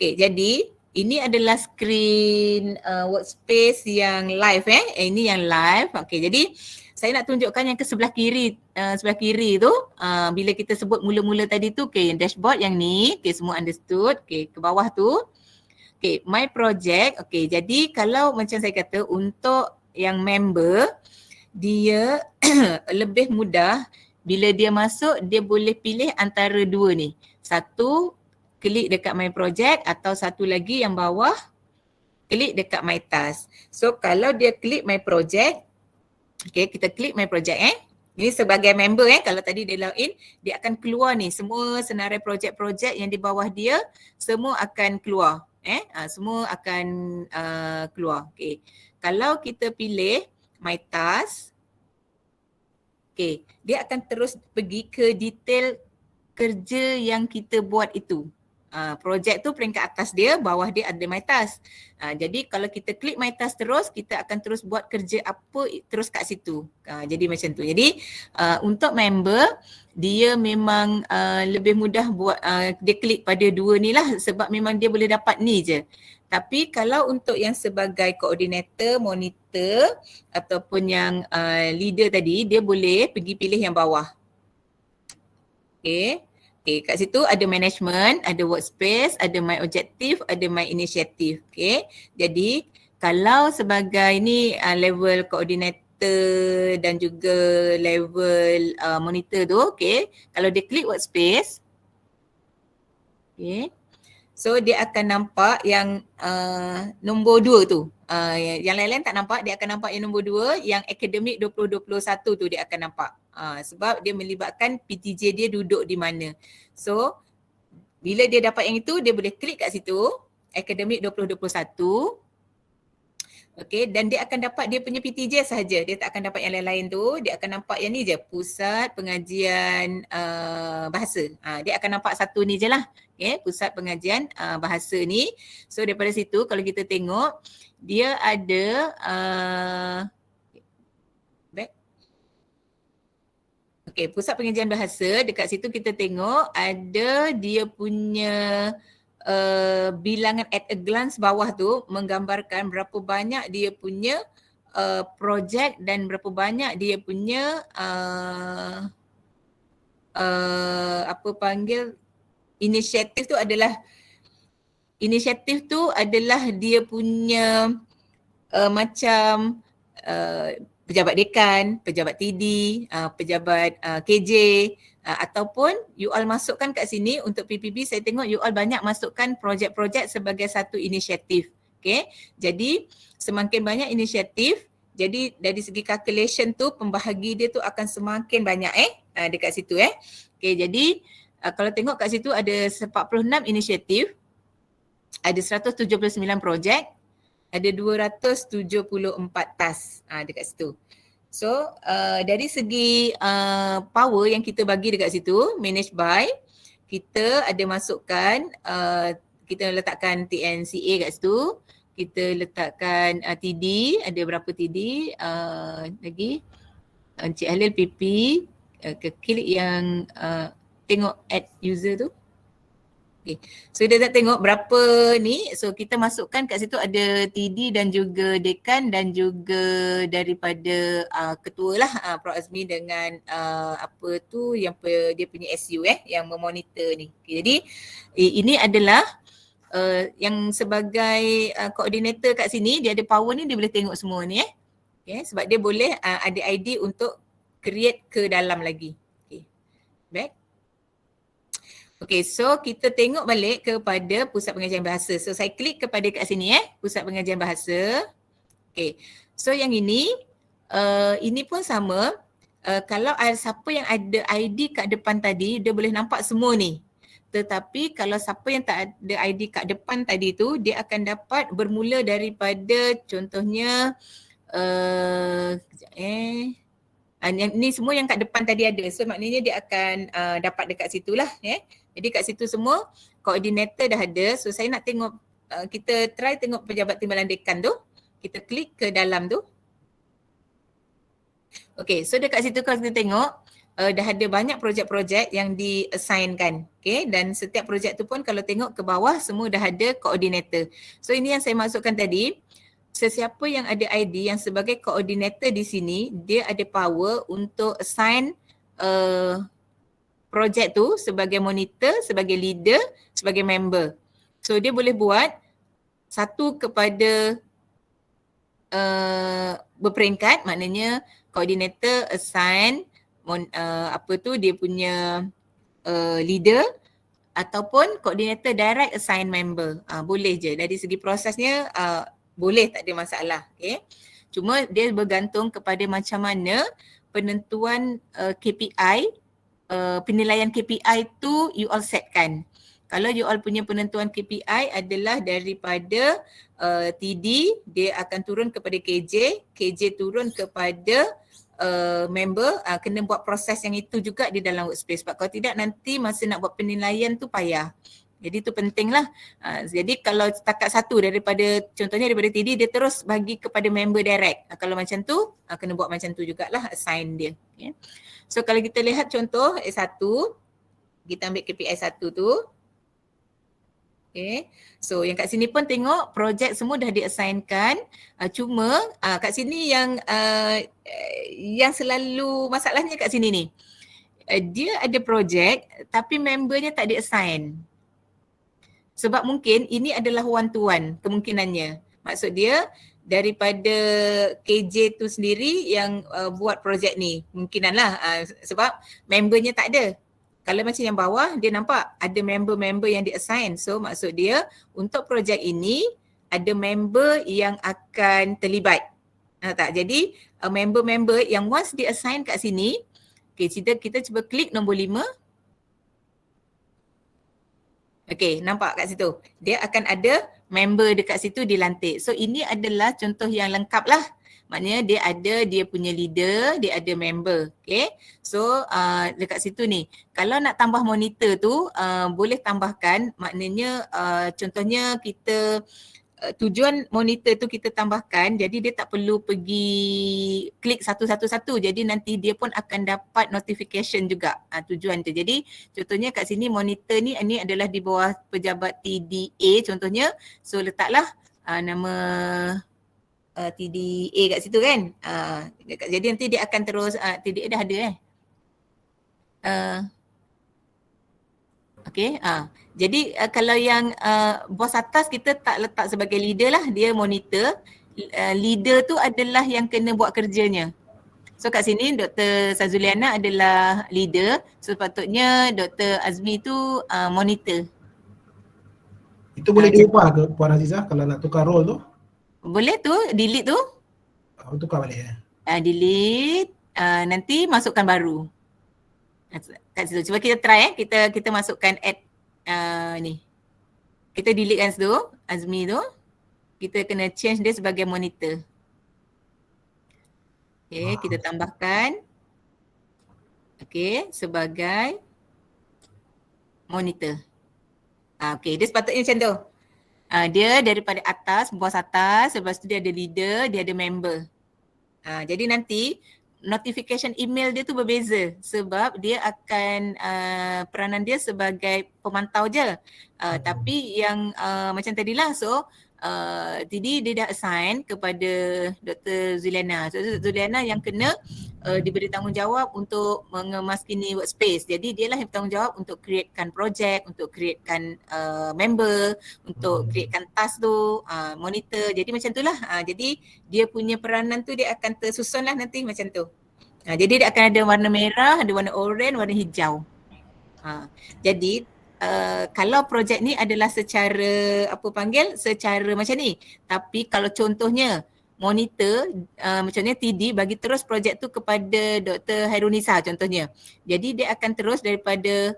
Okey, jadi ini adalah screen workspace yang live ini yang live. Okey, jadi saya nak tunjukkan yang ke sebelah kiri tu bila kita sebut mula-mula tadi tu, okey, yang dashboard yang ni, okey, semua understood. Okey, ke bawah tu. Okey, my project. Okey, jadi kalau macam saya kata untuk yang member dia lebih mudah bila dia masuk dia boleh pilih antara dua ni. Satu, klik dekat my project atau satu lagi yang bawah klik dekat my task. So kalau dia klik my project, okay, kita klik my project ini sebagai member kalau tadi dia login, dia akan keluar ni semua senarai projek-projek yang di bawah dia semua akan keluar. Semua akan keluar. Okay. Kalau kita pilih my task, okay, dia akan terus pergi ke detail kerja yang kita buat itu. Projek tu peringkat atas dia, bawah dia ada my task. Jadi kalau kita klik my task terus, kita akan terus buat kerja apa terus kat situ. Jadi macam tu. Jadi untuk member, dia memang lebih mudah buat, dia klik pada dua ni lah sebab memang dia boleh dapat ni je. Tapi kalau untuk yang sebagai koordinator, monitor ataupun yang leader tadi, dia boleh pergi pilih yang bawah. Okay. Okay, kat situ ada management, ada workspace, ada my objective, ada my initiative. Okay, jadi kalau sebagai ni level coordinator dan juga level monitor tu, okay, kalau dia klik workspace, okay, so dia akan nampak yang nombor 2 tu. Yang lain-lain tak nampak, dia akan nampak yang nombor 2, yang akademik 2021 tu dia akan nampak. Sebab dia melibatkan PTJ dia duduk di mana. So bila dia dapat yang itu, dia boleh klik kat situ, akademik 2021. Okay, dan dia akan dapat dia punya PTJ sahaja. Dia tak akan dapat yang lain-lain tu. Dia akan nampak yang ni je, Pusat Pengajian Bahasa. Dia akan nampak satu ni je lah. Okay, Pusat Pengajian Bahasa ni. So daripada situ kalau kita tengok, dia ada okay, Pusat Pengajian Bahasa, dekat situ kita tengok ada dia punya bilangan at a glance bawah tu menggambarkan berapa banyak dia punya projek dan berapa banyak dia punya apa panggil inisiatif tu adalah dia punya macam pejabat dekan, pejabat TD, pejabat KJ ataupun you all masukkan kat sini untuk PPB. Saya tengok you all banyak masukkan projek-projek sebagai satu inisiatif. Okay, jadi semakin banyak inisiatif, jadi dari segi calculation tu pembahagi dia tu akan semakin banyak dekat situ Okay, jadi kalau tengok kat situ ada 46 inisiatif, ada 179 projek, ada 274 task dekat situ. So dari segi power yang kita bagi dekat situ, manage by, kita ada masukkan, kita letakkan TNCA kat situ, kita letakkan TD, ada berapa TD lagi, Encik Halil PP, klik yang tengok add user tu. Okay. So dia nak tengok berapa ni, so kita masukkan kat situ ada TD dan juga dekan dan juga daripada ketua lah Prof Azmi dengan apa tu yang dia punya SU yang memonitor ni. Okay, jadi ini adalah yang sebagai koordinator kat sini, dia ada power ni, dia boleh tengok semua ni okay, sebab dia boleh ada ID untuk create ke dalam lagi. Okay, back. Okay, so kita tengok balik kepada Pusat Pengajian Bahasa. So saya klik kepada kat sini Pusat Pengajian Bahasa. Okay, so yang ini pun sama. Kalau ada siapa yang ada ID kat depan tadi, dia boleh nampak semua ni. Tetapi kalau siapa yang tak ada ID kat depan tadi tu, dia akan dapat bermula daripada contohnya ni semua yang kat depan tadi ada. So maknanya dia akan dapat dekat situlah Jadi kat situ semua koordinator dah ada. So saya nak tengok, kita try tengok pejabat timbalan dekan tu. Kita klik ke dalam tu. Okay, so dekat situ kalau kita tengok, dah ada banyak projek-projek yang di-assignkan. Okay, dan setiap projek tu pun kalau tengok ke bawah semua dah ada koordinator. So ini yang saya maksudkan tadi, sesiapa yang ada ID yang sebagai koordinator di sini, dia ada power untuk assign projek tu sebagai monitor, sebagai leader, sebagai member. So dia boleh buat satu kepada berperingkat, maknanya koordinator assign dia punya leader ataupun koordinator direct assign member. Boleh je. Dari segi prosesnya boleh, tak ada masalah. Okay. Cuma dia bergantung kepada macam mana penentuan KPI, penilaian KPI tu you all setkan. Kalau you all punya penentuan KPI adalah daripada TD, dia akan turun kepada KJ, KJ turun kepada member, kena buat proses yang itu juga di dalam workspace. Sebab kalau tidak nanti masa nak buat penilaian tu payah. Jadi tu penting lah. Jadi kalau setakat satu daripada, contohnya daripada TD, dia terus bagi kepada member direct. Kalau macam tu, kena buat macam tu jugalah assign dia. Okay. So kalau kita lihat contoh S1, kita ambil KPI 1 tu. Okay. So yang kat sini pun tengok projek semua dah di-assignkan. Cuma kat sini yang selalu masalahnya kat sini ni. Dia ada projek tapi membernya tak di-assign. Sebab mungkin ini adalah one to one kemungkinannya. Maksud dia daripada KJ tu sendiri yang buat projek ni. Mungkinanlah sebab membernya tak ada. Kalau macam yang bawah, dia nampak ada member-member yang di-assign. So maksud dia untuk projek ini ada member yang akan terlibat. Tak? Jadi member-member yang once di-assign kat sini, okay, kita cuba klik nombor 5. Okay, nampak kat situ. Dia akan ada member dekat situ dilantik. So ini adalah contoh yang lengkap lah. Maknanya dia ada dia punya leader, dia ada member. Okay. So dekat situ ni. Kalau nak tambah monitor tu boleh tambahkan. Maknanya contohnya kita tujuan monitor tu kita tambahkan. Jadi dia tak perlu pergi klik satu-satu. Jadi nanti dia pun akan dapat notification juga tujuan tu. Jadi contohnya kat sini monitor ni adalah di bawah pejabat TDA contohnya. So letaklah nama TDA kat situ kan. Jadi nanti dia akan terus TDA dah ada Okay. Jadi kalau yang bos atas kita tak letak sebagai leader lah, dia monitor. Leader tu adalah yang kena buat kerjanya. So kat sini Dr. Sazuliana adalah leader. So sepatutnya Dr. Azmi tu monitor. Itu boleh diubah ke Puan Azizah kalau nak tukar role tu? Boleh tu, delete tu. Tukar balik delete, nanti masukkan baru. Kat situ, cuba kita try kita masukkan add ni. Kita delete kan situ, Azmi tu. Kita kena change dia sebagai monitor. Okay, kita tambahkan. Okay, sebagai monitor. Okay, dia sepatutnya macam tu. Dia daripada atas, bos atas, lepas tu dia ada leader, dia ada member. Jadi nanti notification email dia tu berbeza sebab dia akan peranan dia sebagai pemantau je. Tapi yang macam tadilah, so jadi dia dah assign kepada Dr. Zuliana. So Zuliana yang kena diberi tanggungjawab untuk mengemaskini workspace. Jadi dia lah yang bertanggungjawab untuk createkan projek, untuk createkan member, untuk createkan task tu, monitor. Jadi macam tu lah. Jadi dia punya peranan tu dia akan tersusun lah nanti macam tu. Jadi dia akan ada warna merah, ada warna oranye, warna hijau. Jadi kalau projek ni adalah secara secara macam ni. Tapi kalau contohnya monitor macamnya TD bagi terus projek tu kepada Dr. Hairunisa contohnya. Jadi dia akan terus daripada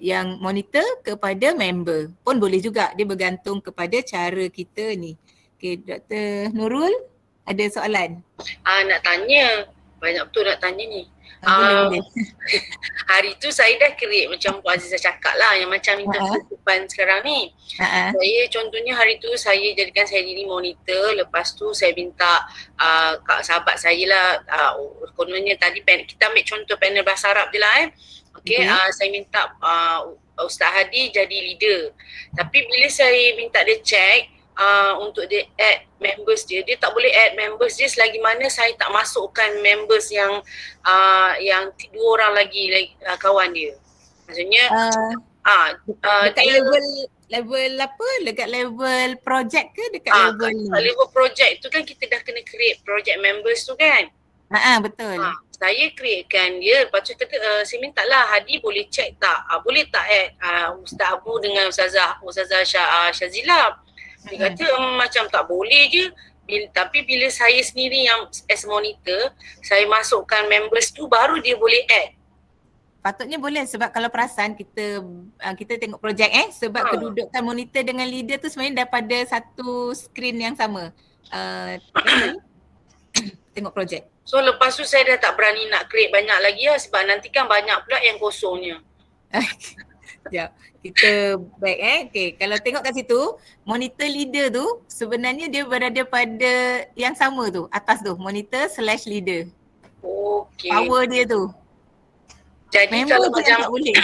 yang monitor kepada member. Pun boleh juga, dia bergantung kepada cara kita ni. Okay, Dr. Nurul ada soalan? Nak tanya, banyak betul nak tanya ni. Boleh. Hari tu saya dah create macam Puan Azizah cakap lah, yang macam interface depan sekarang ni. Saya contohnya hari tu saya jadikan saya diri monitor, lepas tu saya minta kak sahabat saya lah, kononnya tadi kita ambil contoh panel bahasa Arab je lah saya minta Ustaz Hadi jadi leader. Tapi bila saya minta dia check untuk dia add members dia tak boleh add members dia selagi mana saya tak masukkan members yang 2 orang lagi kawan dia. Maksudnya dekat level apa? Dekat level project ke dekat level ni? Level project tu kan kita dah kena create project members tu kan. Betul. Saya createkan dia, lepas tu kata saya minta lah Hadi boleh check tak? Boleh tak add Ustaz Abu dengan Ustazah Syazila? Dia kata macam tak boleh je. Tapi bila saya sendiri yang as monitor, saya masukkan members tu baru dia boleh add. Patutnya boleh, sebab kalau perasan kita tengok projek sebab kedudukan monitor dengan leader tu sebenarnya daripada satu skrin yang sama. Tengok projek. So lepas tu saya dah tak berani nak create banyak lagi lah, sebab nanti kan banyak pula yang kosongnya. Sekejap, kita back Okay, kalau tengok kat situ, monitor leader tu sebenarnya dia berada pada yang sama tu, atas tu, monitor/leader. Okay. Power dia tu. Jadi member kalau tu macam tak boleh.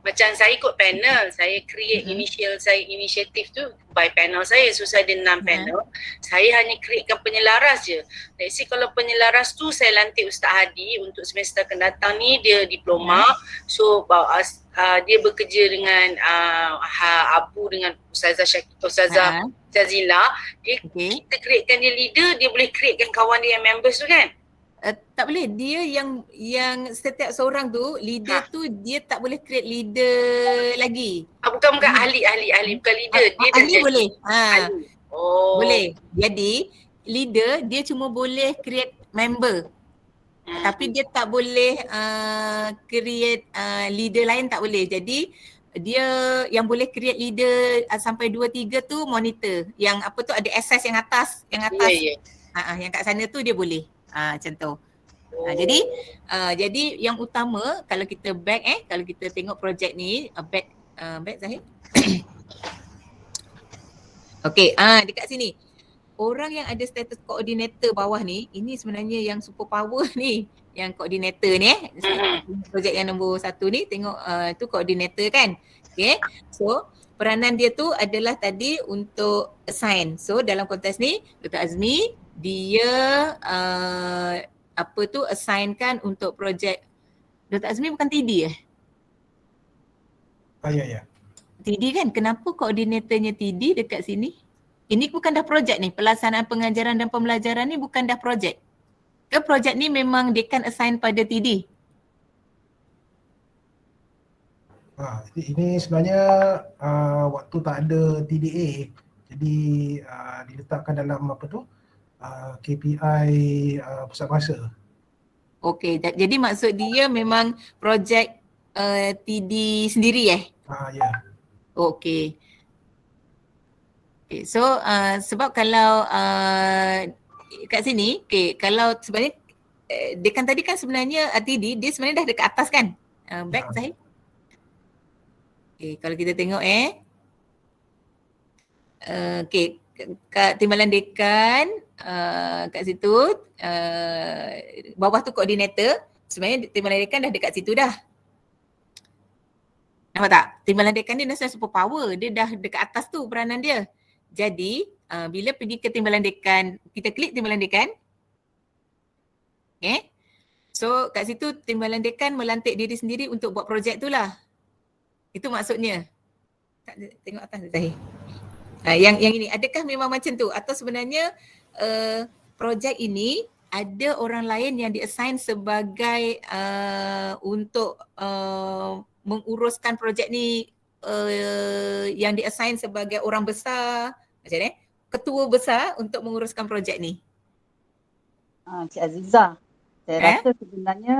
macam saya ikut panel, saya create initiative tu by panel saya. So saya ada 6 panel. Saya hanya createkan penyelaras je. Let's say kalau penyelaras tu saya lantik Ustaz Hadi untuk semester akan datang ni, dia diploma. So dia bekerja dengan Abu dengan Ustazah Jazila. Kita createkan dia leader, dia boleh createkan kawan dia yang members tu kan? Tak boleh. Dia yang setiap seorang tu, leader tu dia tak boleh create leader lagi. Bukan ahli bukan leader. Dia ahli boleh. Ahli. Boleh. Jadi leader dia cuma boleh create member. Tapi dia tak boleh create leader lain, tak boleh. Jadi dia yang boleh create leader sampai 2-3 tu monitor. Yang apa tu ada access yang atas. Yang kat sana tu dia boleh. Macam tu. Jadi yang utama kalau kita back kalau kita tengok projek ni back Zahid. Okey, dekat sini. Orang yang ada status koordinator bawah ni, ini sebenarnya yang super power ni, yang koordinator ni projek yang nombor 1 ni tengok tu koordinator kan. Okey. So peranan dia tu adalah tadi untuk assign. So dalam konteks ni Dr. Azmi dia assignkan untuk projek. Dr. Azmi bukan TD Ya. TD kan? Kenapa koordinatornya TD dekat sini? Ini bukan dah projek ni, pelaksanaan pengajaran dan pembelajaran ni bukan dah projek. Ke projek ni memang dekan assign pada TD? Ini sebenarnya waktu tak ada TDA, jadi diletakkan dalam KPI pusat bahasa. Okey, jadi maksud dia memang projek TD sendiri Ya. Okey. So sebab kalau kat sini, kalau sebenarnya dekan tadi kan sebenarnya TD dia sebenarnya dah dekat atas kan? Back Zahid. Kalau kita tengok kat timbalan dekan kat situ bawah tu koordinator, sebenarnya timbalan dekan dah dekat situ dah. Nampak tak? Timbalan dekan dia dah super power, dia dah dekat atas tu peranan dia. Jadi bila pergi ke timbalan dekan, kita klik timbalan dekan. So kat situ timbalan dekan melantik diri sendiri untuk buat projek tu lah. Itu maksudnya. Tak tengok atas Zahir. Yang ini, adakah memang macam tu atau sebenarnya projek ini ada orang lain yang di-assign sebagai untuk menguruskan projek ni, yang di-assign sebagai orang besar macam ni, ketua besar untuk menguruskan projek ni? Cik Azizah, saya rasa sebenarnya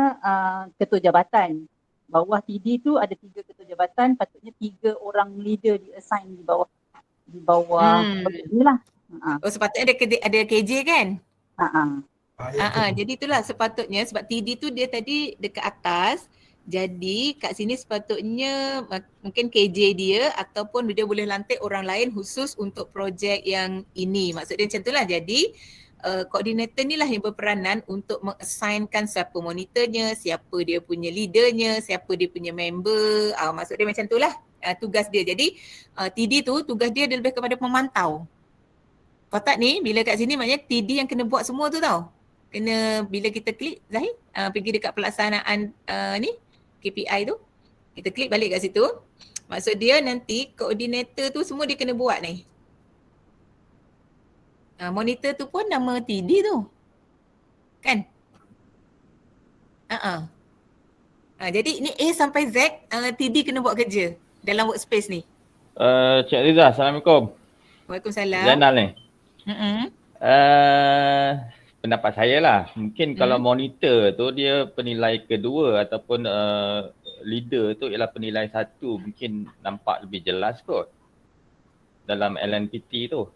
ketua jabatan. Bawah TD tu ada 3 ketua jabatan, patutnya 3 orang leader di-assign di bawah projek ni lah. Sepatutnya ada KJ kan? Jadi itulah sepatutnya sebab TD tu dia tadi dekat atas. Jadi kat sini sepatutnya mungkin KJ dia ataupun dia boleh lantik orang lain khusus untuk projek yang ini. Maksud dia macam itulah. Jadi koordinator ni lah yang berperanan untuk mengassignkan siapa monitornya, siapa dia punya leadernya, siapa dia punya member. Maksud dia macam itulah tugas dia. Jadi TD tu tugas dia lebih kepada memantau. Kotak ni bila kat sini maknanya TD yang kena buat semua tu tau. Kena bila kita klik Zahid pergi dekat pelaksanaan ni KPI tu, kita klik balik kat situ. Maksud dia nanti koordinator tu semua dia kena buat ni. Monitor tu pun nama TD tu. Kan? Jadi ni A sampai Z TD kena buat kerja dalam workspace ni. Cik Riza, Assalamualaikum. Waalaikumsalam. Zainal ni. Mm-mm. Pendapat saya lah, mungkin kalau monitor tu dia penilai kedua ataupun leader tu ialah penilai satu, mungkin nampak lebih jelas kot dalam LNPT tu.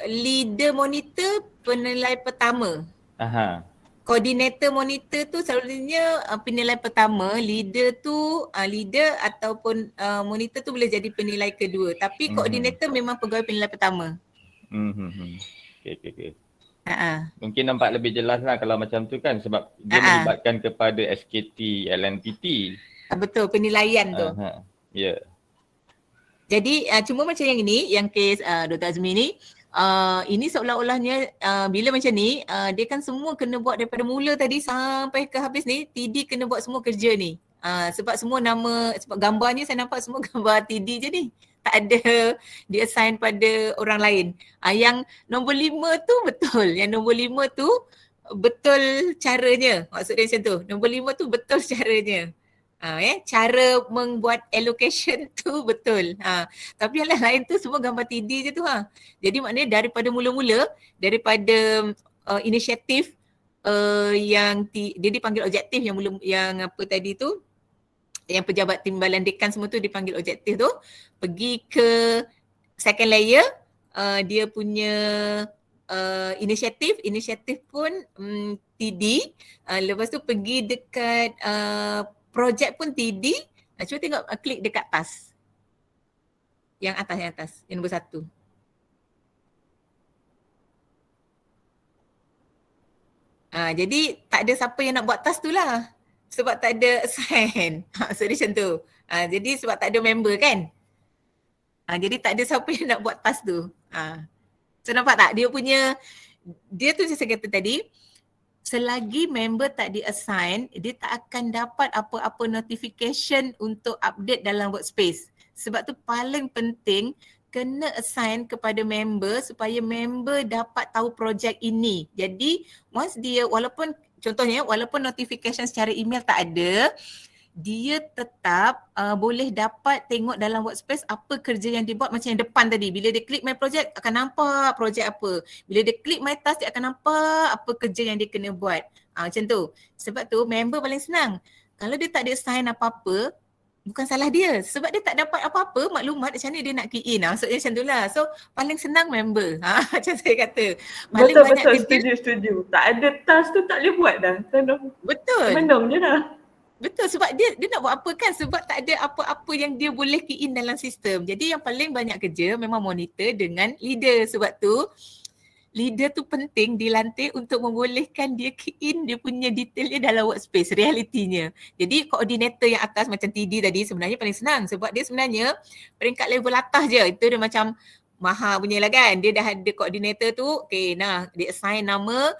Leader monitor penilai pertama. Koordinator monitor tu selalunya penilai pertama, leader tu leader ataupun monitor tu boleh jadi penilai kedua. Tapi koordinator memang pegawai penilai pertama. Okay. Mungkin nampak lebih jelas lah kalau macam tu kan sebab dia melibatkan kepada SKT LNPT. Betul, penilaian tu. Ya. Jadi cuma macam yang ini, yang kes Dr. Azmi ni, ini seolah-olahnya bila macam ni, dia kan semua kena buat daripada mula tadi sampai ke habis ni, TD kena buat semua kerja ni. Sebab semua nama, sebab gambarnya saya nampak semua gambar TD je ni. Tak ada dia assign pada orang lain. Yang nombor 5 tu betul. Yang nombor 5 tu betul caranya. Maksud dia macam tu. Nombor 5 tu betul caranya. Cara membuat allocation tu betul. Tapi yang lain tu semua gambar TD je tu. Jadi maknanya daripada mula-mula, daripada inisiatif yang dia dipanggil objektif yang apa tadi tu, yang pejabat timbalan dekan semua tu dipanggil objektif tu, pergi ke second layer, dia punya inisiatif pun TD, lepas tu pergi dekat projek pun TD. Cuba tengok klik dekat atas. Yang atas, yang nombor 1. Jadi tak ada siapa yang nak buat task tu lah. Sebab tak ada assign. Maksud dia macam tu. Jadi sebab tak ada member kan. Jadi tak ada siapa yang nak buat task tu. So nampak tak? Dia tu saya kata tadi, selagi member tak di-assign, dia tak akan dapat apa-apa notification untuk update dalam workspace. Sebab tu paling penting kena assign kepada member supaya member dapat tahu projek ini. Jadi once dia contohnya walaupun notification secara email tak ada, dia tetap boleh dapat tengok dalam workspace apa kerja yang dibuat macam yang depan tadi. Bila dia klik my project akan nampak projek apa. Bila dia klik my task dia akan nampak apa kerja yang dia kena buat. Macam tu. Sebab tu member paling senang. Kalau dia tak ada assign apa-apa, bukan salah dia. Sebab dia tak dapat apa-apa maklumat macam mana dia nak key in. Maksudnya macam tu lah. So paling senang member. Macam saya kata. Paling Betul, setuju. Tak ada task tu tak boleh buat dah. Betul. Menung je dah. Betul, sebab dia nak buat apa kan, sebab tak ada apa-apa yang dia boleh key in dalam sistem. Jadi yang paling banyak kerja memang monitor dengan leader. Sebab tu leader tu penting dilantik untuk membolehkan dia key in dia punya detailnya dalam workspace, realitinya. Jadi koordinator yang atas macam TD tadi sebenarnya paling senang sebab dia sebenarnya peringkat level atas je. Itu dia macam Maha punya lah kan. Dia dah ada koordinator tu, okay, dia assign nama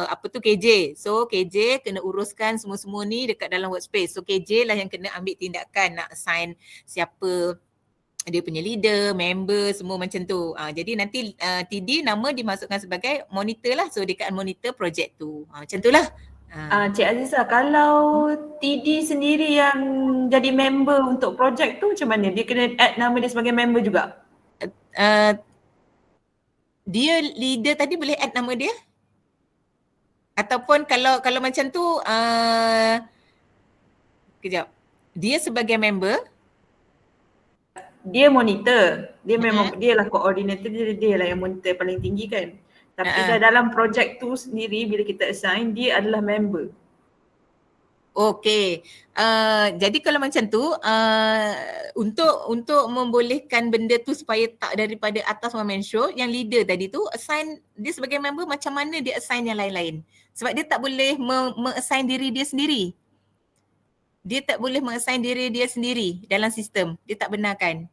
apa tu KJ. So KJ kena uruskan semua-semua ni dekat dalam workspace. So KJ lah yang kena ambil tindakan nak assign siapa dia punya leader, member, semua macam tu. Jadi nanti TD nama dimasukkan sebagai monitor lah. So dia akan monitor projek tu. Macam tu lah. Cik Aziza, kalau TD sendiri yang jadi member untuk projek tu macam mana? Dia kena add nama dia sebagai member juga? Dia leader tadi boleh add nama dia? Ataupun kalau macam tu kejap. Dia sebagai member dia monitor. Dia memang dia lah koordinator, dia lah yang monitor paling tinggi kan. Tapi dalam projek tu sendiri bila kita assign, dia adalah member. Okey. Jadi kalau macam tu untuk membolehkan benda tu supaya tak daripada atas mensure, yang leader tadi tu assign dia sebagai member, macam mana dia assign yang lain-lain. Sebab dia tak boleh me-assign diri dia sendiri. Dia tak boleh me-assign diri dia sendiri dalam sistem. Dia tak benarkan.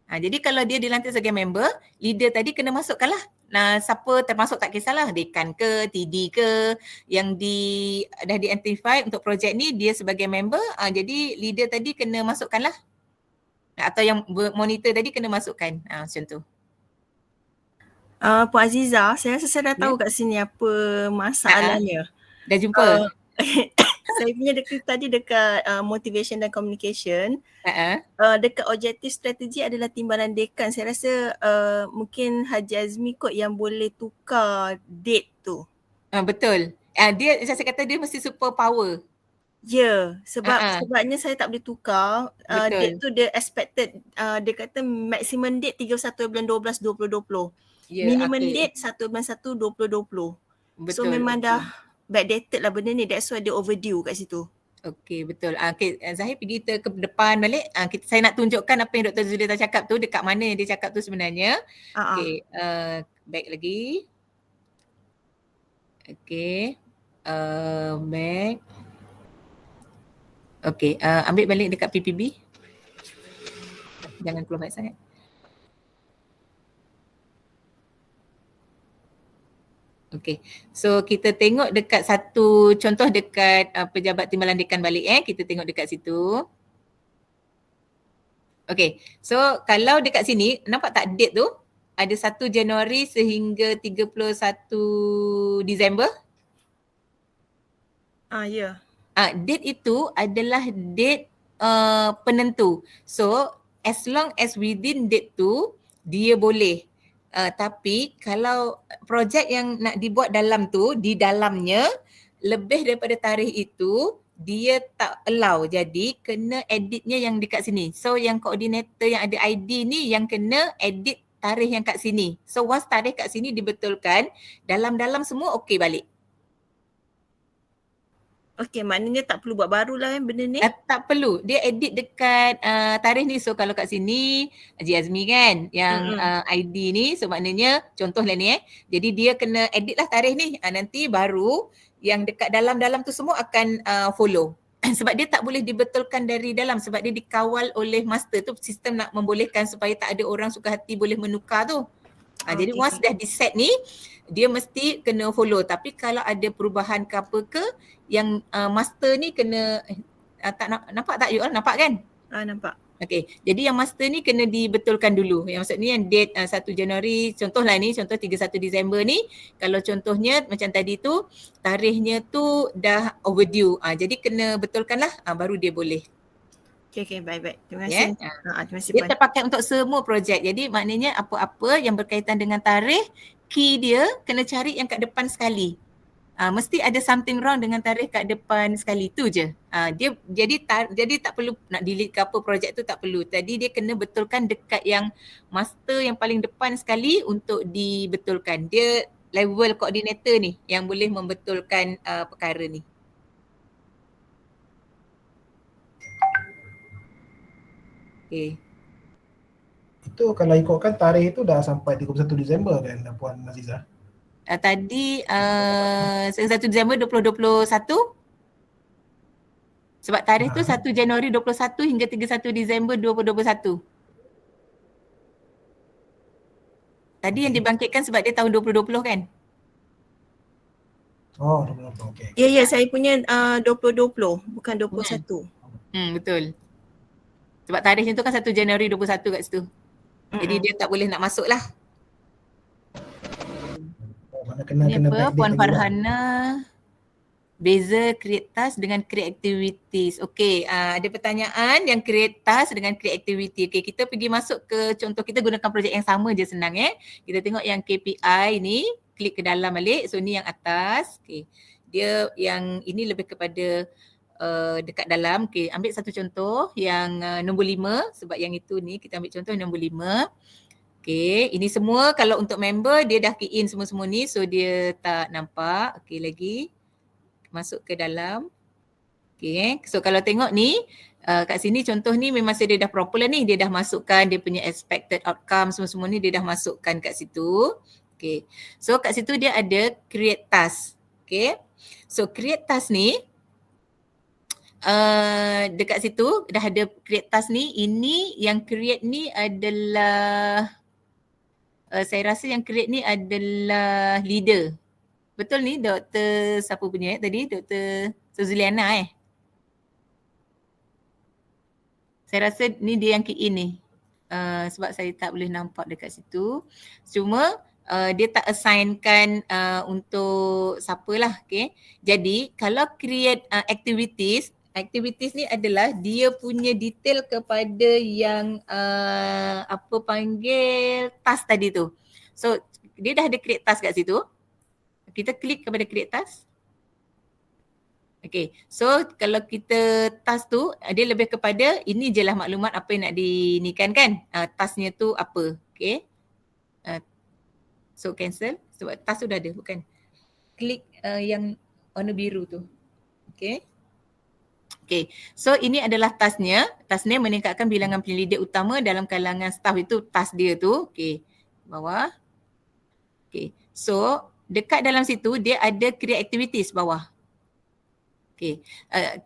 Jadi kalau dia dilantik sebagai member, leader tadi kena masukkan lah. Nah, siapa termasuk tak kisahlah, dekan ke, TD ke, yang dah di-identify untuk projek ni dia sebagai member, jadi leader tadi kena masukkan lah. Atau yang monitor tadi kena masukkan, macam tu. Puan Aziza, saya rasa saya dah tahu kat sini apa masalahnya. Dah jumpa? Saya punya tadi dekat motivation dan communication, dekat objektif strategi adalah timbalan dekan. Saya rasa mungkin Haji Azmi kot yang boleh tukar date tu. Betul. Dia, saya kata dia mesti super power. Ya, sebabnya saya tak boleh tukar. Date tu dia expected, dia kata maximum date 31 bulan 12 2020. Minimum date 1 bulan 1 2020. Betul. So memang dah backdated lah benda ni, that's why dia overdue kat situ. Okey, betul. Okay, Zahir pergi ke depan balik. Saya nak tunjukkan apa yang Dr. Zulita cakap tu, dekat mana yang dia cakap tu sebenarnya. Okey, back lagi. Okey, back. Okey, ambil balik dekat PPB. Jangan keluar banyak sangat. Okey, so kita tengok dekat satu contoh dekat pejabat timbalan dekan balik kita tengok dekat situ. Okey, so kalau dekat sini nampak tak date tu ada 1 Januari sehingga 31 Disember? Ya. Date itu adalah date penentu. So as long as within date tu dia boleh. Tapi kalau projek yang nak dibuat dalam tu, di dalamnya lebih daripada tarikh itu, dia tak allow. Jadi kena editnya yang dekat sini. So yang koordinator yang ada ID ni yang kena edit tarikh yang kat sini. So once tarikh kat sini dibetulkan, dalam-dalam semua okey balik. Okey, maknanya tak perlu buat baru lah benda ni? Tak perlu. Dia edit dekat tarikh ni. So kalau kat sini Haji Azmi kan yang ID ni. So maknanya contohlah ni jadi dia kena edit lah tarikh ni. Nanti baru yang dekat dalam-dalam tu semua akan follow. Sebab dia tak boleh dibetulkan dari dalam sebab dia dikawal oleh master tu. Sistem nak membolehkan supaya tak ada orang suka hati boleh menukar tu. Jadi once dah di set ni dia mesti kena follow. Tapi kalau ada perubahan ke apa ke yang master ni kena tak nampak tak you all? Nampak kan? Nampak. Okey. Jadi yang master ni kena dibetulkan dulu. Yang maksudnya yang date 1 Januari, contohlah ni, contoh 31 Disember ni, kalau contohnya macam tadi tu tarikhnya tu dah overdue. Jadi kena betulkanlah baru dia boleh. Okey, baik. Terima kasih. Terima kasih. Dia terpakai untuk semua projek. Jadi maknanya apa-apa yang berkaitan dengan tarikh, key dia kena cari yang kat depan sekali. Mesti ada something wrong dengan tarikh kat depan sekali tu je. Dia jadi tak perlu nak delete ke apa projek tu, tak perlu. Tadi dia kena betulkan dekat yang master yang paling depan sekali untuk dibetulkan. Dia level coordinator ni yang boleh membetulkan perkara ni. Okay. Itu kalau ikutkan tarikh itu dah sampai 31 Disember kan Puan Aziza? Tadi 1 Disember 2021. Sebab tarikh tu 1 Januari 21 hingga 31 Disember 2021. Tadi yang dibangkitkan sebab dia tahun 2020 kan? Oh, 2020. Okey. Ya, saya punya 2020 bukan 21. Betul. Sebab tarikhnya tu kan 1 Januari 21 kat situ. Jadi dia tak boleh nak masuk lah. Ni apa? Puan Farhana. Beza create task dengan create activities. Okey, ada pertanyaan yang create task dengan create activity. Okey, kita pergi masuk ke contoh, kita gunakan projek yang sama je, senang Kita tengok yang KPI ni, klik ke dalam balik. So ni yang atas. Okey. Dia yang ini lebih kepada dekat dalam. Okay, ambil satu contoh yang nombor 5 sebab yang itu ni kita ambil contoh nombor 5. Okay, ini semua kalau untuk member dia dah key in semua-semua ni so dia tak nampak. Okay, lagi masuk ke dalam. Okay, so kalau tengok ni kat sini contoh ni memang dia dah proper lah ni. Dia dah masukkan dia punya expected outcome semua-semua ni dia dah masukkan kat situ. Okay, so kat situ dia ada create task. Okay, so create task ni dekat situ dah ada create task ni. Ini yang create ni adalah saya rasa yang create ni adalah leader. Betul ni Dr. siapa punya tadi? Dr. Suzuliana Saya rasa ni dia yang key in ni. Sebab saya tak boleh nampak dekat situ. Cuma dia tak assignkan untuk siapalah. Okay. Jadi kalau create activities ni adalah dia punya detail kepada yang apa panggil task tadi tu. So dia dah ada create task kat situ. Kita klik kepada create task. Okay, so kalau kita task tu dia lebih kepada ini je lah maklumat apa yang nak dinikan kan. Tasknya tu apa, okay. So cancel sebab task tu dah ada bukan. Klik yang warna biru tu, okay. Okay, so ini adalah tasknya. Tasknya meningkatkan bilangan penyelidik utama dalam kalangan staff itu task dia tu. Okay, bawah. Okay, so dekat dalam situ dia ada create activities bawah. Okay,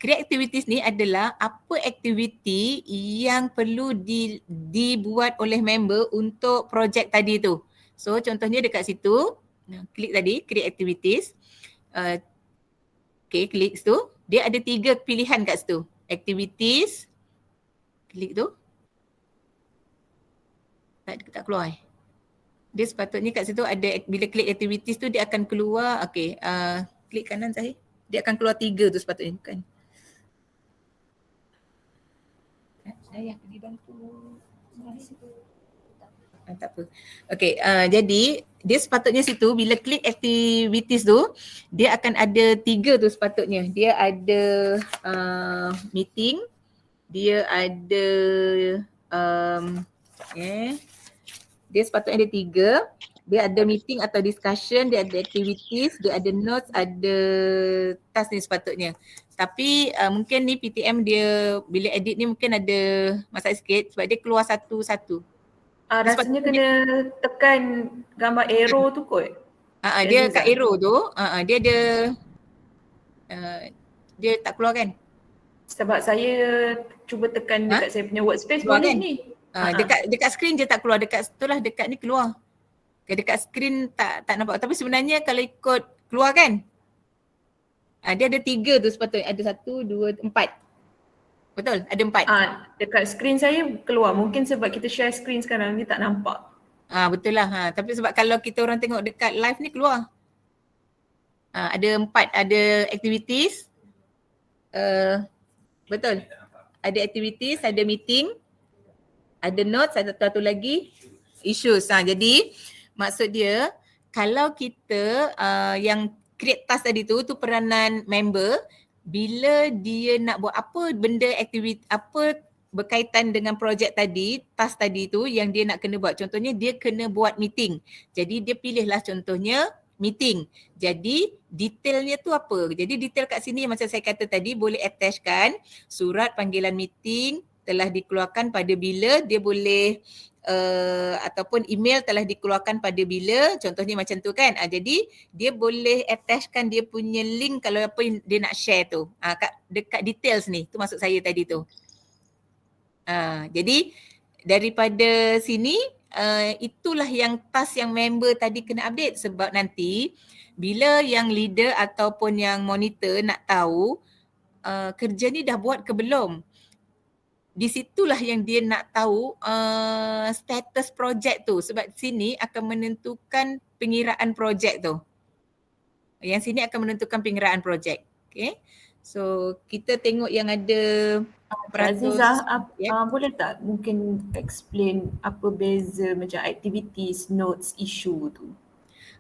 create activities ni adalah apa aktiviti yang perlu dibuat oleh member untuk projek tadi tu. So contohnya dekat situ, klik tadi create activities. Okay, klik situ. Dia ada 3 pilihan kat situ. Activities, klik tu. Tak keluar Dia sepatutnya kat situ ada, bila klik activities tu dia akan keluar, okay, klik kanan Zahir. Dia akan keluar 3 tu sepatutnya, bukan? Saya pergi bantu. Tak apa. Okay, jadi dia sepatutnya situ bila klik activities tu, dia akan ada 3 tu sepatutnya. Dia ada meeting, dia ada dia sepatutnya ada 3. Dia ada meeting atau discussion, dia ada activities, dia ada notes, ada task ni sepatutnya. Tapi mungkin ni PTM dia bila edit ni mungkin ada masalah sikit sebab dia keluar satu-satu. Rasanya kena tekan gambar arrow tu kot. Dia kat arrow tu, dia ada dia tak keluar kan? Sebab saya cuba tekan dekat saya punya workspace keluar boleh kan? ni. Dekat screen je tak keluar, dekat itulah dekat ni keluar. Dekat screen tak nampak. Tapi sebenarnya kalau ikut keluar kan? Dia ada 3 tu sepatutnya. Ada 1, 2, 4. Betul? Ada 4. Dekat screen saya keluar. Mungkin sebab kita share screen sekarang ni tak nampak. Betul lah. Tapi sebab kalau kita orang tengok dekat live ni keluar. Ada 4. Ada activities. Betul. Ada activities, ada meeting. Ada notes, ada satu lagi. Issues. Jadi maksud dia kalau kita yang create task tadi tu peranan member bila dia nak buat apa benda aktiviti apa berkaitan dengan projek tadi, task tadi tu yang dia nak kena buat. Contohnya dia kena buat meeting. Jadi dia pilihlah contohnya meeting. Jadi detailnya tu apa? Jadi detail kat sini macam saya kata tadi boleh attachkan surat panggilan meeting telah dikeluarkan pada bila, dia boleh ataupun email telah dikeluarkan pada bila, contohnya macam tu kan. Jadi dia boleh attachkan dia punya link kalau apa yang dia nak share tu dekat details ni, tu maksud saya tadi tu. Jadi daripada sini itulah yang task yang member tadi kena update sebab nanti bila yang leader ataupun yang monitor nak tahu kerja ni dah buat ke belum. Di situlah yang dia nak tahu status projek tu sebab sini akan menentukan pengiraan projek tu. Yang sini akan menentukan pengiraan projek. Okay. So kita tengok yang ada Azizah, boleh tak mungkin explain apa beza macam activities, notes, issue tu?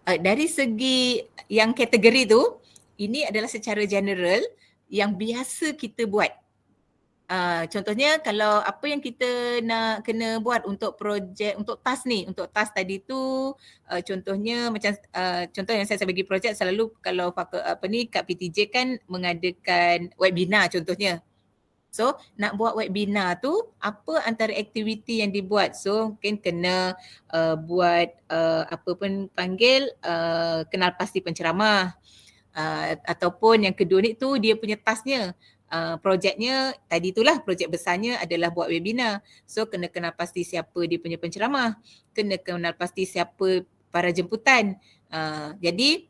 Dari segi yang kategori tu, ini adalah secara general. yang biasa kita buat. Contohnya kalau apa yang kita nak kena buat untuk projek, untuk task ni, untuk task tadi tu contohnya macam contoh yang saya bagi projek selalu kalau kat PTJ kan mengadakan webinar contohnya. So nak buat webinar tu apa antara aktiviti yang dibuat. So mungkin kena buat apa pun panggil kenal pasti penceramah. Ataupun yang kedua ni tu dia punya tasknya. Projeknya tadi itulah projek besarnya adalah buat webinar. So kena kenal pasti siapa dia punya penceramah. Kena kenal pasti siapa para jemputan. Jadi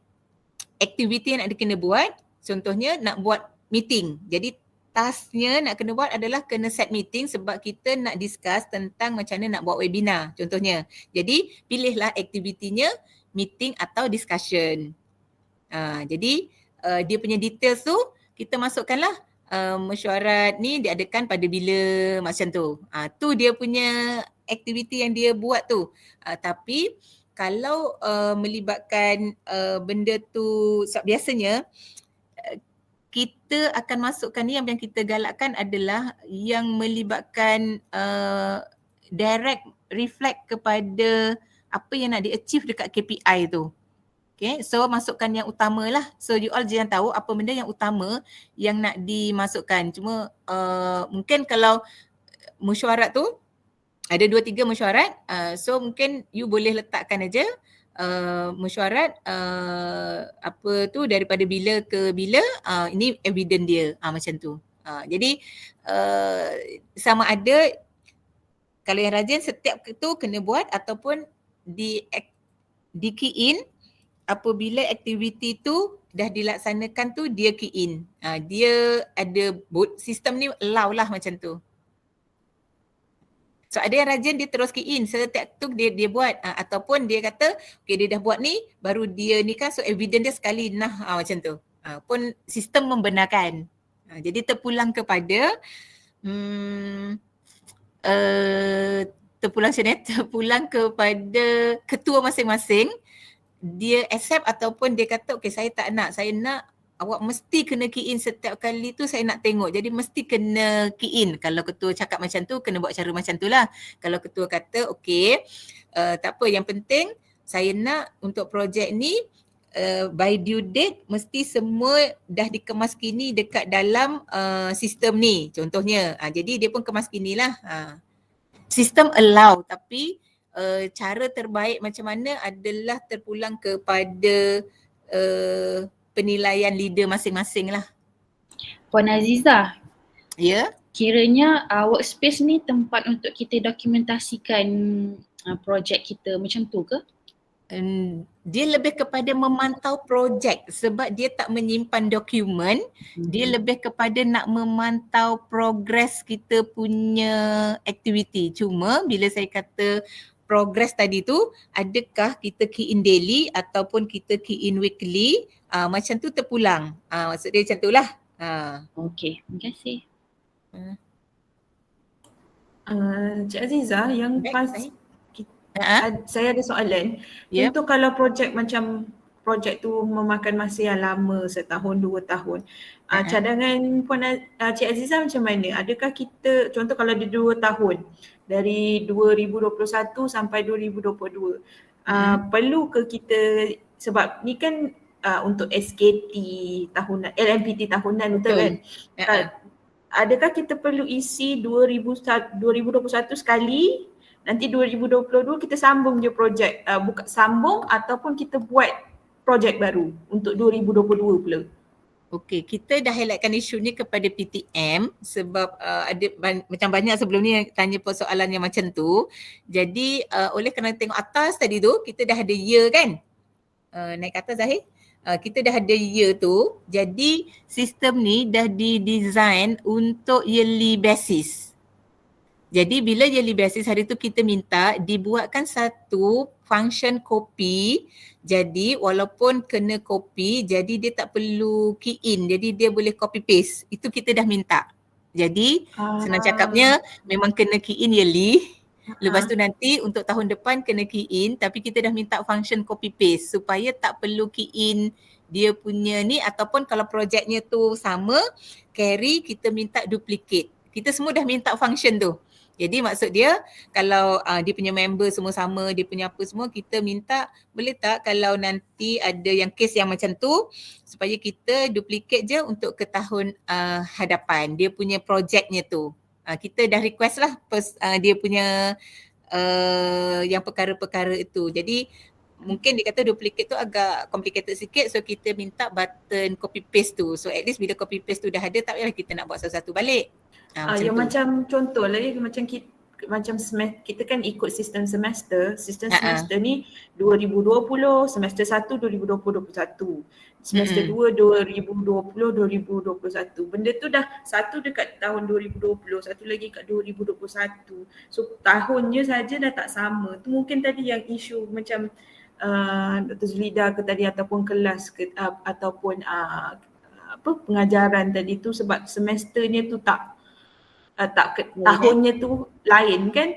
aktiviti yang nak kena buat contohnya nak buat meeting. Jadi tasknya nak kena buat adalah kena set meeting sebab kita nak discuss tentang macam mana nak buat webinar contohnya. Jadi pilihlah aktivitinya meeting atau discussion. Jadi dia punya details tu kita masukkanlah mesyuarat ni diadakan pada bila macam tu. Tu dia punya aktiviti yang dia buat tu. Tapi kalau melibatkan benda tu biasanya kita akan masukkan ni yang kita galakkan adalah yang melibatkan direct reflect kepada apa yang nak di-achieve dekat KPI tu. Okay, so masukkan yang utama lah. So you all jangan tahu apa benda yang utama yang nak dimasukkan. Cuma mungkin kalau mesyuarat tu ada 2-3 mesyuarat, so mungkin you boleh letakkan aja mesyuarat apa tu daripada bila ke bila, ini evidence dia macam tu. Jadi sama ada kalau yang rajin setiap tu kena buat ataupun di key in apabila aktiviti tu dah dilaksanakan tu dia key in. Dia ada sistem ni allow lah macam tu. So ada yang rajin dia terus key in setiap tu dia buat ataupun dia kata okay dia dah buat ni baru dia ni kan so evidence dia sekali macam tu. Pun sistem membenarkan. Jadi terpulang kepada terpulang kepada ketua masing-masing. Dia accept ataupun dia kata okay saya tak nak, saya nak awak mesti kena key in setiap kali tu saya nak tengok. Jadi mesti kena key in. Kalau ketua cakap macam tu kena buat cara macam tu lah. Kalau ketua kata okay tak apa yang penting saya nak untuk projek ni by due date mesti semua dah dikemas kini dekat dalam sistem ni contohnya. Jadi dia pun kemas kini lah. Sistem allow tapi cara terbaik macam mana adalah terpulang kepada penilaian leader masing-masing lah. Puan Azizah. Ya. Kiranya workspace ni tempat untuk kita dokumentasikan projek kita macam tu ke? Dia lebih kepada memantau projek sebab dia tak menyimpan dokumen. Dia lebih kepada nak memantau progres kita punya aktiviti. Cuma bila saya kata progress tadi tu adakah kita key in daily ataupun kita key in weekly, macam tu terpulang. Maksud dia macam tu lah. Okey, terima kasih. Cik Azizah yang pas saya ada soalan. Yep. Untuk kalau projek macam projek tu memakan masa yang lama 1 tahun 2 tahun. Cadangan Cik Azizah macam mana? Adakah kita contoh kalau dia 2 tahun dari 2021 sampai 2022 perlu ke kita sebab ni kan untuk SKT tahunan, LMPT tahunan betul kan? Adakah kita perlu isi 2021 sekali, nanti 2022 kita sambung je projek, bukan sambung ataupun kita buat projek baru untuk 2022 pula? Okey, kita dah highlightkan isu ni kepada PTM sebab ada macam banyak sebelum ni yang tanya persoalan yang macam tu. Jadi oleh kerana tengok atas tadi tu kita dah ada year kan? Naik ke atas Zahir? Kita dah ada year tu. Jadi sistem ni dah didesign untuk yearly basis. Jadi bila yearly basis hari tu kita minta dibuatkan satu function copy. Jadi walaupun kena copy jadi dia tak perlu key in. Jadi dia boleh copy paste. Itu kita dah minta. Jadi senang cakapnya memang kena key in yearly. Jadi bila yearly basis hari tu kita minta dibuatkan satu function copy. Jadi walaupun kena copy jadi dia tak perlu key in. Jadi dia boleh copy paste. Itu kita dah minta. Jadi senang cakapnya memang kena key in yearly. Jadi bila yearly basis hari tu kita minta dibuatkan satu function copy. Jadi walaupun kena copy jadi dia tak perlu key in. Jadi dia boleh copy paste. Itu kita dah minta. Jadi Lepas tu nanti untuk tahun depan kena key in, tapi kita dah minta function copy paste supaya tak perlu key in dia punya ni, ataupun kalau projeknya tu sama, carry kita minta duplicate. Kita semua dah minta function tu. Jadi maksud dia kalau dia punya member semua sama, dia punya apa semua, kita minta boleh tak kalau nanti ada yang case yang macam tu supaya kita duplicate je untuk ke tahun hadapan dia punya projeknya tu. Kita dah request lah dia punya yang perkara-perkara itu. Jadi mungkin dia kata duplicate tu agak complicated sikit, so kita minta button copy paste tu. So at least bila copy paste tu dah ada, tak payahlah kita nak buat satu-satu balik. Yang macam contoh lah, macam kita kan ikut sistem semester. Semester ni 2020, semester 1 2020-21, semester 2 2020-2021. Benda tu dah satu dekat tahun 2020, satu lagi kat 2021. So tahunnya saja dah tak sama. Tu mungkin tadi yang isu macam Dr. Zulida ke tadi, ataupun kelas ke, ataupun pengajaran tadi tu, sebab semesternya tu tahunnya tu lain kan.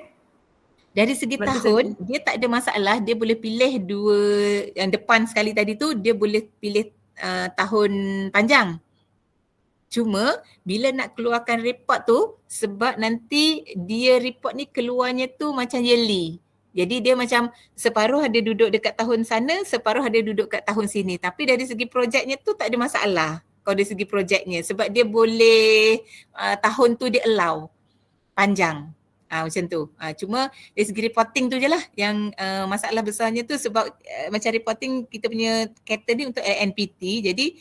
Dari segi tahun dia tak ada masalah, dia boleh pilih dua yang depan sekali tadi tu, dia boleh pilih tahun panjang. Cuma bila nak keluarkan report tu, sebab nanti dia report ni keluarnya tu macam yearly. Jadi dia macam separuh ada duduk dekat tahun sana, separuh ada duduk kat tahun sini. Tapi dari segi projeknya tu tak ada masalah. Kalau dari segi projeknya, sebab dia boleh tahun tu dia allow panjang macam tu. Cuma dari segi reporting tu je lah yang masalah besarnya tu, sebab macam reporting kita punya cater ni untuk LNPT, jadi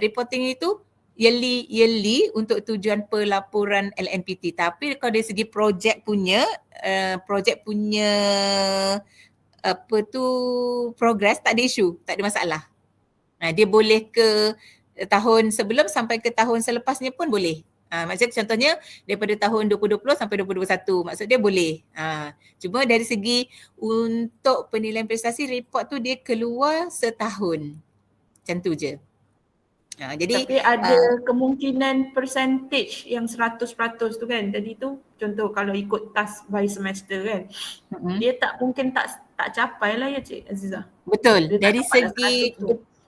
reporting itu yearly untuk tujuan pelaporan LNPT. Tapi kalau dari segi projek punya apa tu progress, tak ada isu, tak ada masalah. Dia boleh ke tahun sebelum sampai ke tahun selepasnya pun boleh. Maksudnya contohnya daripada tahun 2020 sampai 2021, maksud dia boleh. Cuma dari segi untuk penilaian prestasi, report tu dia keluar setahun. Macam tu je. Jadi tapi ada kemungkinan percentage yang 100% tu kan. Tadi tu contoh kalau ikut task by semester kan. Dia tak mungkin tak capai lah ya Cik Aziza. Betul. Dari segi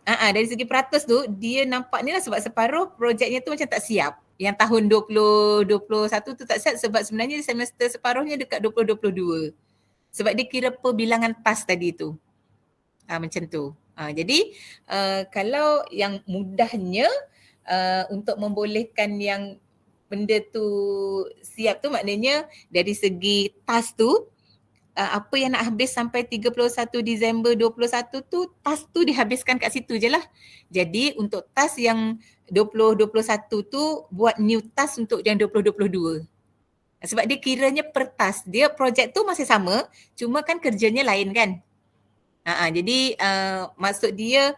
dari segi peratus tu dia nampak ni lah, sebab separuh projeknya tu macam tak siap. Yang tahun 2021 tu tak siap sebab sebenarnya semester separuhnya dekat 2022. Sebab dia kira perbilangan task tadi tu. Macam tu. Jadi kalau yang mudahnya untuk membolehkan yang benda tu siap tu, maknanya dari segi task tu apa yang nak habis sampai 31 Disember 21 tu, task tu dihabiskan kat situ je lah. Jadi untuk task yang 2021 tu buat new task untuk yang 2022. Sebab dia kiranya per task, dia projek tu masih sama, cuma kan kerjanya lain kan. Jadi maksud dia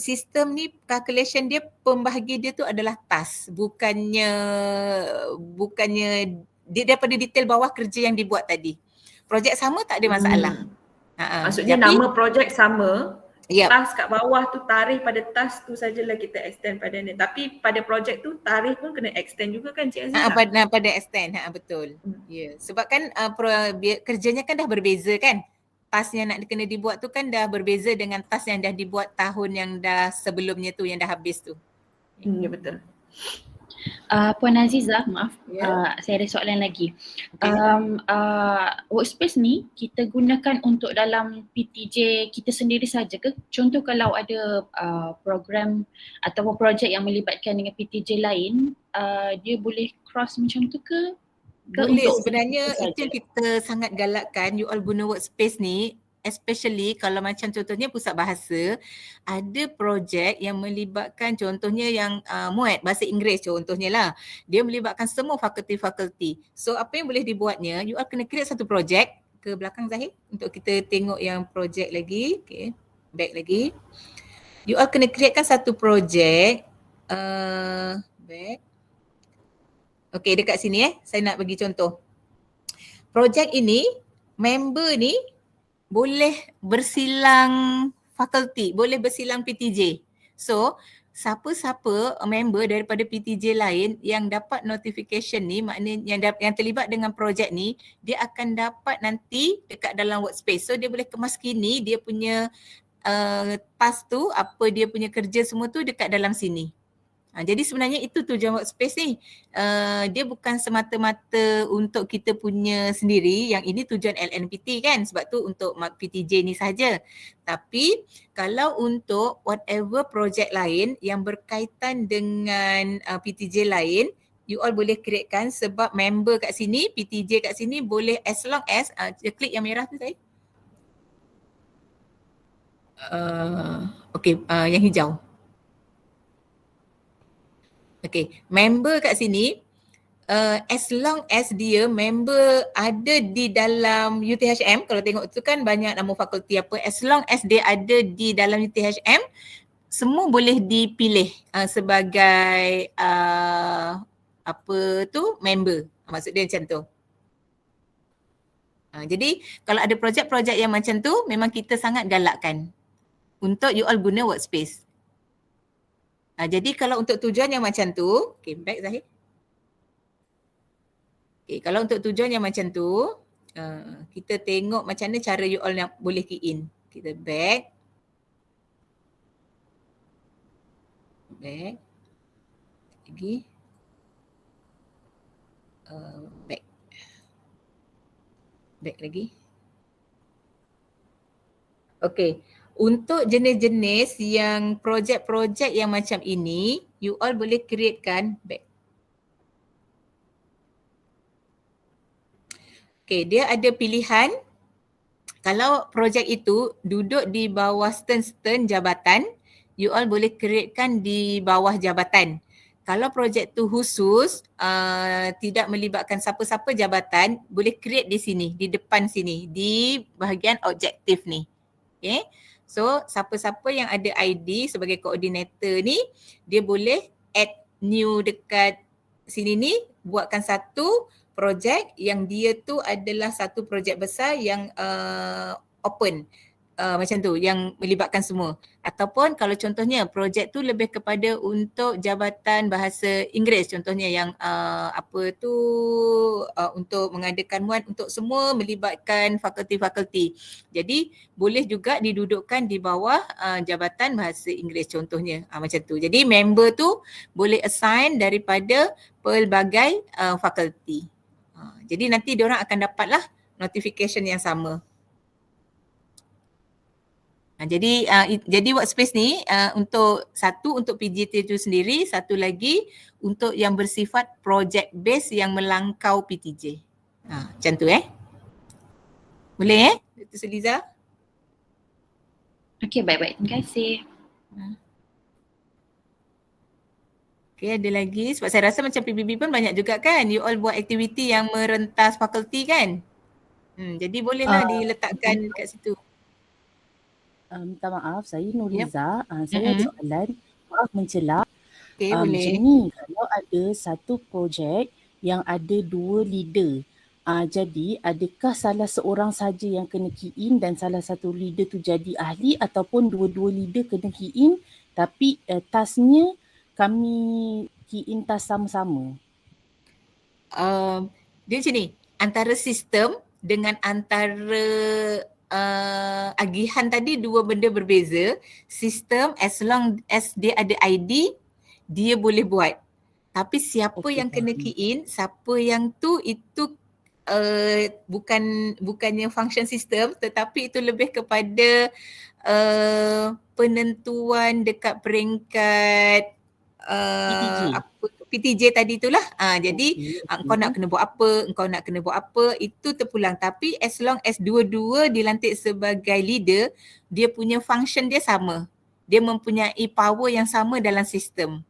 sistem ni calculation dia, pembahagi dia tu adalah task, bukannya dia daripada detail bawah kerja yang dibuat tadi. Projek sama tak ada masalah. Maksudnya nama projek sama, task kat bawah tu, tarikh pada task tu sajalah kita extend pada ni. Tapi pada projek tu tarikh pun kena extend juga kan Cik Aziza? Pada extend, betul. Sebab kan kerjanya kan dah berbeza kan. Task yang nak kena dibuat tu kan dah berbeza dengan task yang dah dibuat tahun yang dah sebelumnya tu, yang dah habis tu. Ya betul. Puan Aziza, maaf, saya ada soalan lagi. Workspace ni kita gunakan untuk dalam PTJ kita sendiri saja ke? Contoh kalau ada program atau projek yang melibatkan dengan PTJ lain, dia boleh cross macam tu ke? Boleh, sebenarnya itu yang kita sangat galakkan you all guna workspace ni, especially kalau macam contohnya pusat bahasa ada projek yang melibatkan contohnya yang MUAT, bahasa Inggeris contohnya lah, dia melibatkan semua fakulti-fakulti. So apa yang boleh dibuatnya, you all kena create satu projek. Ke belakang Zahid untuk kita tengok yang projek lagi. Okay, back lagi. You all kena createkan satu projek. Back. Okay, dekat sini saya nak bagi contoh. Projek ini, member ni boleh bersilang fakulti, boleh bersilang PTJ. So, siapa-siapa member daripada PTJ lain yang dapat notification ni, maknanya yang terlibat dengan projek ni, dia akan dapat nanti dekat dalam workspace. So dia boleh kemas kini dia punya task tu, apa dia punya kerja semua tu dekat dalam sini. Jadi sebenarnya itu tujuan workspace ni. Dia bukan semata-mata untuk kita punya sendiri, yang ini tujuan LNPT kan, sebab tu untuk PTJ ni saja. Tapi kalau untuk whatever projek lain yang berkaitan dengan PTJ lain, you all boleh createkan, sebab member kat sini, PTJ kat sini boleh as long as, klik yang merah tu saya. Yang hijau. Okay, member kat sini, as long as dia member ada di dalam UTHM, kalau tengok tu kan banyak nama fakulti apa, as long as dia ada di dalam UTHM, semua boleh dipilih sebagai member. Maksud dia macam tu. Jadi kalau ada projek-projek yang macam tu, memang kita sangat galakkan untuk you all guna workspace. Jadi kalau untuk tujuan yang macam tu, okay, back Zahir. Okay, kalau untuk tujuan yang macam tu, kita tengok macam mana cara you all yang boleh key in. Kita back. Back. Lagi. Back. Back lagi. Okay. Untuk jenis-jenis yang projek-projek yang macam ini, you all boleh createkan back. Okay, dia ada pilihan. Kalau projek itu duduk di bawah stern-stern jabatan, you all boleh createkan di bawah jabatan. Kalau projek tu khusus, tidak melibatkan siapa-siapa jabatan, boleh create di sini, di depan sini, di bahagian objektif ni. Okay. So siapa-siapa yang ada ID sebagai koordinator ni, dia boleh add new dekat sini ni, buatkan satu projek yang dia tu adalah satu projek besar yang open. Macam tu, yang melibatkan semua. Ataupun kalau contohnya projek tu lebih kepada untuk jabatan bahasa Inggeris, contohnya yang untuk mengadakan muat untuk semua melibatkan fakulti-fakulti. Jadi boleh juga didudukkan di bawah jabatan bahasa Inggeris contohnya, macam tu. Jadi member tu boleh assign daripada pelbagai fakulti. Jadi nanti diorang akan dapatlah notification yang sama. Jadi workspace ni untuk PGT itu sendiri, satu lagi untuk yang bersifat project base yang melangkau PTJ. Macam tu Boleh Dr. Suliza? Okey, baik-baik. Terima kasih. Okay, ada lagi sebab saya rasa macam PBB pun banyak juga kan, you all buat aktiviti yang merentas fakulti kan. Jadi bolehlah diletakkan kat situ. Minta maaf, saya Nuriza. Saya ada soalan, maaf mencela. Okay, Macam boleh. ni, kalau ada satu projek yang ada 2 leader, jadi adakah salah seorang saja yang kena key in dan salah satu leader tu jadi ahli, ataupun dua-dua leader kena key in tapi tasknya kami key in task sama-sama? Dia macam ni, antara sistem dengan antara agihan tadi dua benda berbeza. Sistem as long as dia ada ID, dia boleh buat. Tapi siapa yang kena key in, siapa yang tu itu bukannya function system, tetapi itu lebih kepada penentuan dekat peringkat PTJ tadi itulah. Jadi engkau nak kena buat apa, itu terpulang. Tapi as long as dua-dua dilantik sebagai leader, dia punya function dia sama. Dia mempunyai power yang sama dalam sistem.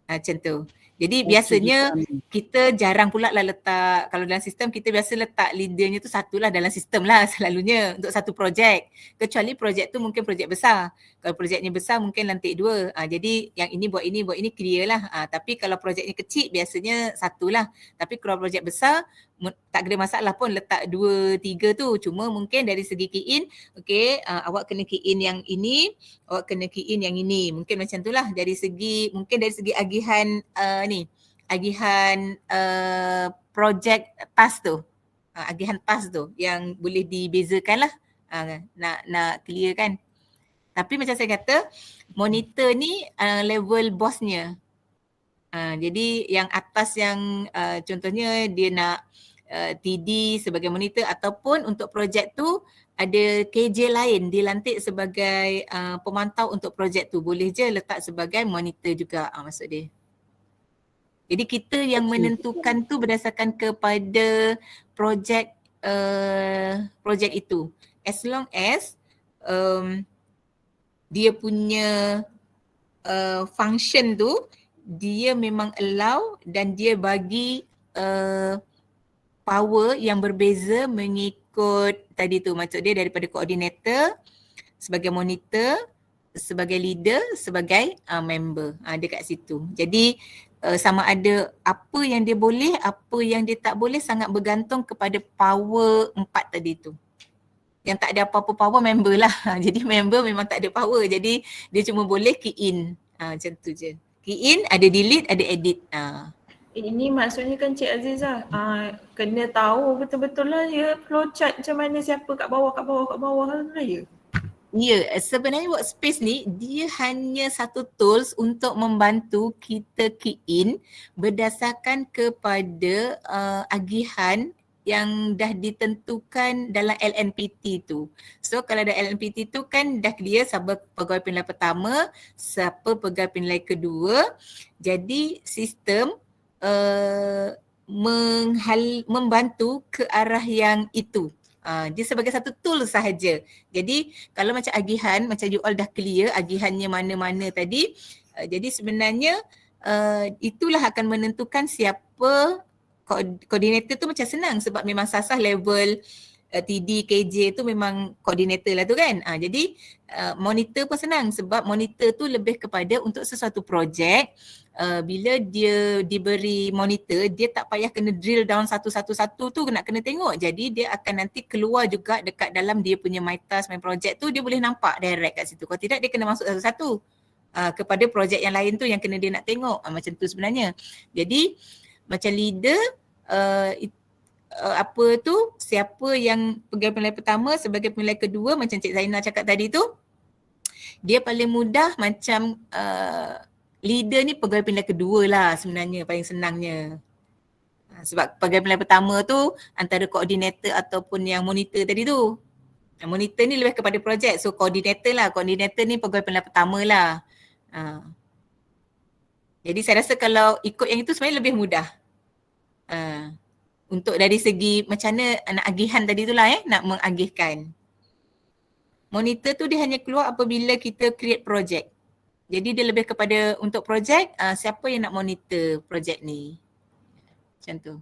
Macam tu. Jadi biasanya kita jarang pula lah letak, kalau dalam sistem kita biasa letak leadernya tu satulah dalam sistem lah selalunya untuk satu projek. Kecuali projek tu mungkin projek besar. Kalau projeknya besar mungkin lantik 2. Jadi yang ini buat ini clear lah. Tapi kalau projeknya kecil biasanya satulah. Tapi kalau projek besar tak ada masalah pun letak 2, 3 tu. Cuma mungkin dari segi key in, okay, awak kena key in yang ini, awak kena key in yang ini. Mungkin macam tu lah dari segi, mungkin dari segi agihan agihan project task tu. Agihan task tu yang boleh dibezakan lah. Nak clear kan. Tapi macam saya kata, monitor ni level bosnya. Jadi yang atas yang contohnya dia nak TD sebagai monitor ataupun untuk projek tu ada KJ lain dilantik sebagai pemantau untuk projek tu. Boleh je letak sebagai monitor juga maksud dia. Jadi kita yang menentukan tu berdasarkan kepada projek itu. As long as dia punya function tu dia memang allow dan dia bagi power yang berbeza mengikut tadi tu, maksud dia daripada koordinator sebagai monitor, sebagai leader, sebagai member dekat situ. Jadi sama ada apa yang dia boleh, apa yang dia tak boleh sangat bergantung kepada power 4 tadi tu. Yang tak ada apa-apa power member lah. Jadi member memang tak ada power, jadi dia cuma boleh key in macam tu je. Key in, ada delete, ada edit. Ini maksudnya kan Cik Azizah, kena tahu betul-betul lah ya flowchart macam mana, siapa kat bawah lah ya. Ya, sebenarnya workspace ni dia hanya satu tools untuk membantu kita key in berdasarkan kepada agihan yang dah ditentukan dalam LNPT tu. So kalau ada LNPT tu kan dah clear siapa pegawai penilai pertama, siapa pegawai penilai kedua. Jadi sistem membantu ke arah yang itu. Dia sebagai satu tool sahaja. Jadi kalau macam agihan, macam you all dah clear agihannya mana-mana tadi. Jadi sebenarnya itulah akan menentukan siapa koordinator tu. Macam senang sebab memang sasah level TD, KJ tu memang koordinator lah tu kan. Jadi monitor pun senang sebab monitor tu lebih kepada untuk sesuatu projek. Bila dia diberi monitor, dia tak payah kena drill down satu-satu tu nak kena tengok. Jadi dia akan nanti keluar juga dekat dalam dia punya my task, my project tu, dia boleh nampak direct kat situ. Kalau tidak dia kena masuk satu-satu kepada projek yang lain tu yang kena dia nak tengok. Macam tu sebenarnya. Jadi macam leader, siapa yang pegawai penilai pertama sebagai penilai kedua, macam Cik Zainal cakap tadi tu, dia paling mudah macam leader ni pegawai penilai kedua lah sebenarnya, paling senangnya. Sebab pegawai penilai pertama tu antara koordinator ataupun yang monitor tadi tu. Monitor ni lebih kepada projek, so koordinator lah, koordinator ni pegawai penilai pertama lah. Jadi saya rasa kalau ikut yang itu sebenarnya lebih mudah. Untuk dari segi macam mana nak agihan tadi tu lah nak mengagihkan. Monitor tu dia hanya keluar apabila kita create project. Jadi dia lebih kepada untuk project, siapa yang nak monitor project ni. Macam tu.